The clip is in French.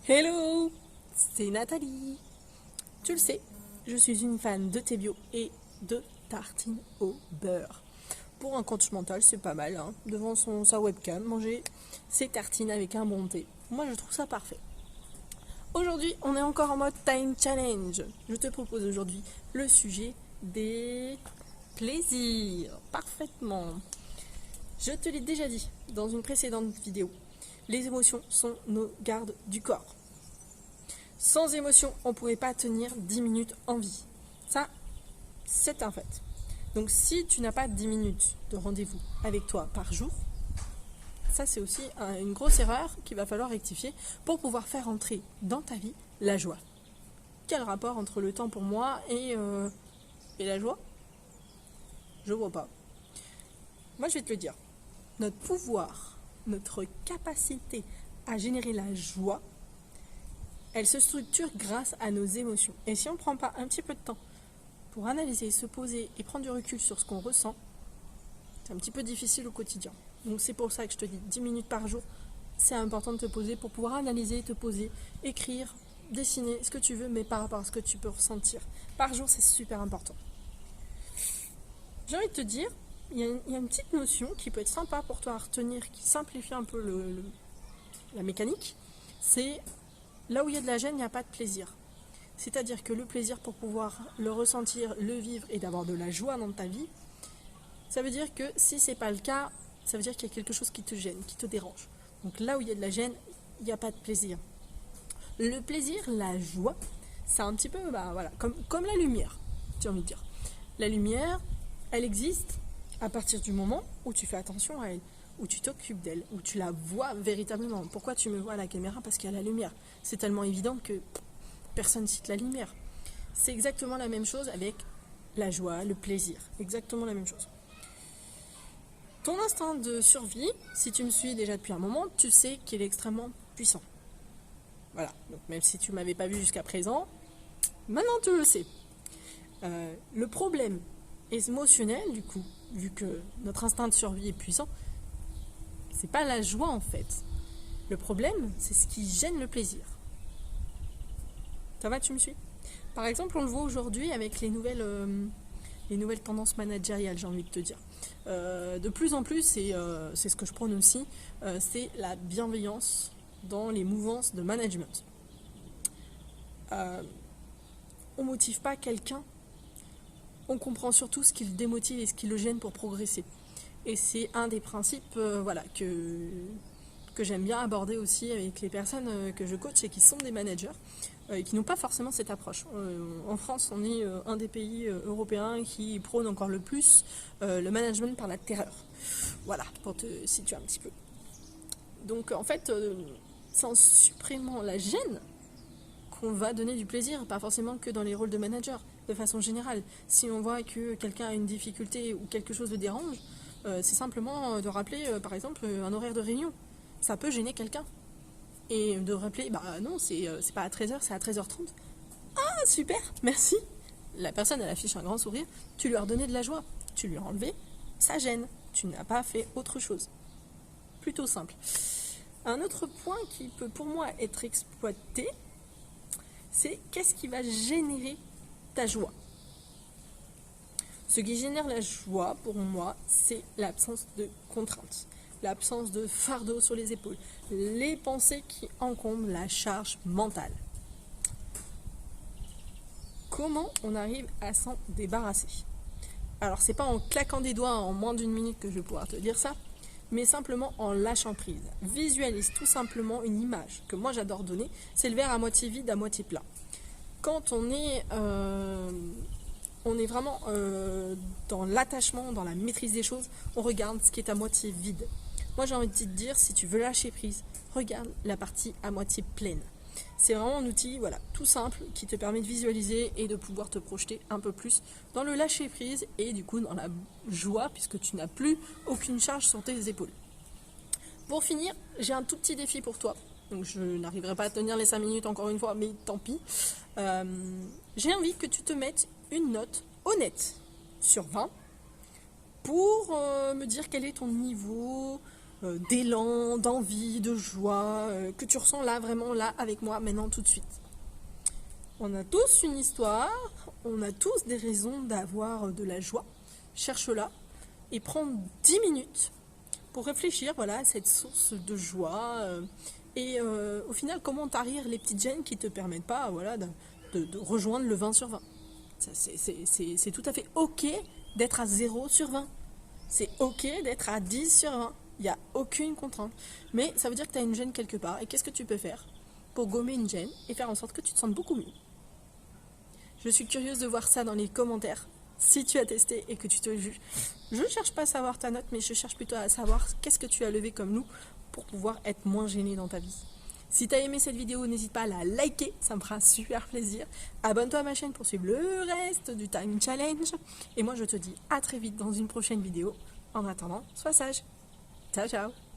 Hello, c'est Nathalie. Tu le sais, je suis une fan de thé bio et de tartines au beurre. Pour un coach mental, c'est pas mal, hein, devant sa webcam, manger ses tartines avec un bon thé. Moi, je trouve ça parfait. Aujourd'hui, on est encore en mode time challenge. Je te propose aujourd'hui le sujet des plaisirs. Parfaitement. Je te l'ai déjà dit dans une précédente vidéo. Les émotions sont nos gardes du corps. Sans émotion, on ne pourrait pas tenir 10 minutes en vie. Ça, c'est un fait. Donc si tu n'as pas 10 minutes de rendez-vous avec toi par jour, ça c'est aussi une grosse erreur qu'il va falloir rectifier pour pouvoir faire entrer dans ta vie la joie. Quel rapport entre le temps pour moi et la joie? Je vois pas. Moi je vais te le dire. Notre pouvoir, notre capacité à générer la joie, elle se structure grâce à nos émotions. Et si on ne prend pas un petit peu de temps pour analyser, se poser et prendre du recul sur ce qu'on ressent, c'est un petit peu difficile au quotidien. Donc c'est pour ça que je te dis 10 minutes par jour, c'est important de te poser pour pouvoir analyser, te poser, écrire, dessiner ce que tu veux, mais par rapport à ce que tu peux ressentir. Par jour, c'est super important. J'ai envie de te dire, il y a une petite notion qui peut être sympa pour toi à retenir, qui simplifie un peu la mécanique, c'est là où il y a de la gêne, il n'y a pas de plaisir. C'est-à-dire que le plaisir, pour pouvoir le ressentir, le vivre et d'avoir de la joie dans ta vie, ça veut dire que si ce n'est pas le cas, ça veut dire qu'il y a quelque chose qui te gêne, qui te dérange. Donc là où il y a de la gêne, il n'y a pas de plaisir. Le plaisir, la joie, c'est un petit peu voilà, comme la lumière, j'ai envie de dire. La lumière, elle existe à partir du moment où tu fais attention à elle, où tu t'occupes d'elle, où tu la vois véritablement. Pourquoi tu me vois à la caméra? Parce qu'il y a la lumière. C'est tellement évident que personne ne cite la lumière. C'est exactement la même chose avec la joie, le plaisir. Exactement la même chose. Ton instinct de survie, si tu me suis déjà depuis un moment, tu sais qu'il est extrêmement puissant. Voilà, donc même si tu ne m'avais pas vu jusqu'à présent, maintenant tu le sais. Le problème émotionnel, du coup, vu que notre instinct de survie est puissant, c'est pas la joie en fait. Le problème, c'est ce qui gêne le plaisir. Ça va, tu me suis? Par exemple, on le voit aujourd'hui avec les nouvelles tendances managériales, j'ai envie de te dire. De plus en plus, c'est ce que je prône aussi, c'est la bienveillance dans les mouvances de management. On ne motive pas quelqu'un, on comprend surtout ce qui le démotive et ce qui le gêne pour progresser. Et c'est un des principes que j'aime bien aborder aussi avec les personnes que je coach et qui sont des managers et qui n'ont pas forcément cette approche. En France, on est un des pays européens qui prône encore le plus le management par la terreur. Voilà, pour te situer un petit peu. Donc en fait, c'est en supprimant la gêne qu'on va donner du plaisir, pas forcément que dans les rôles de manager, de façon générale. Si on voit que quelqu'un a une difficulté ou quelque chose le dérange, c'est simplement de rappeler, par exemple, un horaire de réunion. Ça peut gêner quelqu'un. Et de rappeler, non, c'est pas à 13h, c'est à 13h30. Ah, super, merci. La personne, elle affiche un grand sourire, tu lui as redonné de la joie. Tu lui as enlevé sa gêne. Tu n'as pas fait autre chose. Plutôt simple. Un autre point qui peut pour moi être exploité, c'est qu'est-ce qui va générer ta joie. Ce qui génère la joie, pour moi, c'est l'absence de contraintes, l'absence de fardeau sur les épaules, les pensées qui encombrent la charge mentale. Comment on arrive à s'en débarrasser? Alors, c'est pas en claquant des doigts en moins d'une minute que je vais pouvoir te dire ça, mais simplement en lâchant prise. Visualise tout simplement une image que moi j'adore donner, c'est le verre à moitié vide, à moitié plein. Quand on est vraiment dans l'attachement, dans la maîtrise des choses, on regarde ce qui est à moitié vide. Moi j'ai envie de te dire, si tu veux lâcher prise, regarde la partie à moitié pleine. C'est vraiment un outil tout simple qui te permet de visualiser et de pouvoir te projeter un peu plus dans le lâcher prise et du coup dans la joie puisque tu n'as plus aucune charge sur tes épaules. Pour finir, j'ai un tout petit défi pour toi. Donc je n'arriverai pas à tenir les 5 minutes encore une fois, mais tant pis. J'ai envie que tu te mettes une note honnête sur 20 pour me dire quel est ton niveau d'élan, d'envie, de joie, que tu ressens là, vraiment là, avec moi, maintenant, tout de suite. On a tous une histoire, on a tous des raisons d'avoir de la joie. Cherche-la et prends 10 minutes pour réfléchir voilà, à cette source de joie et au final, comment tarir les petites gênes qui ne te permettent pas voilà, de rejoindre le 20 sur 20. C'est tout à fait ok d'être à 0 sur 20. C'est ok d'être à 10 sur 20. Il n'y a aucune contrainte. Mais ça veut dire que tu as une gêne quelque part. Et qu'est-ce que tu peux faire pour gommer une gêne et faire en sorte que tu te sentes beaucoup mieux? Je suis curieuse de voir ça dans les commentaires. Si tu as testé et que tu te juges, je ne cherche pas à savoir ta note, mais je cherche plutôt à savoir qu'est-ce que tu as levé comme loup pour pouvoir être moins gêné dans ta vie. Si tu as aimé cette vidéo, n'hésite pas à la liker, ça me fera super plaisir. Abonne-toi à ma chaîne pour suivre le reste du Time Challenge. Et moi, je te dis à très vite dans une prochaine vidéo. En attendant, sois sage. Ciao, ciao.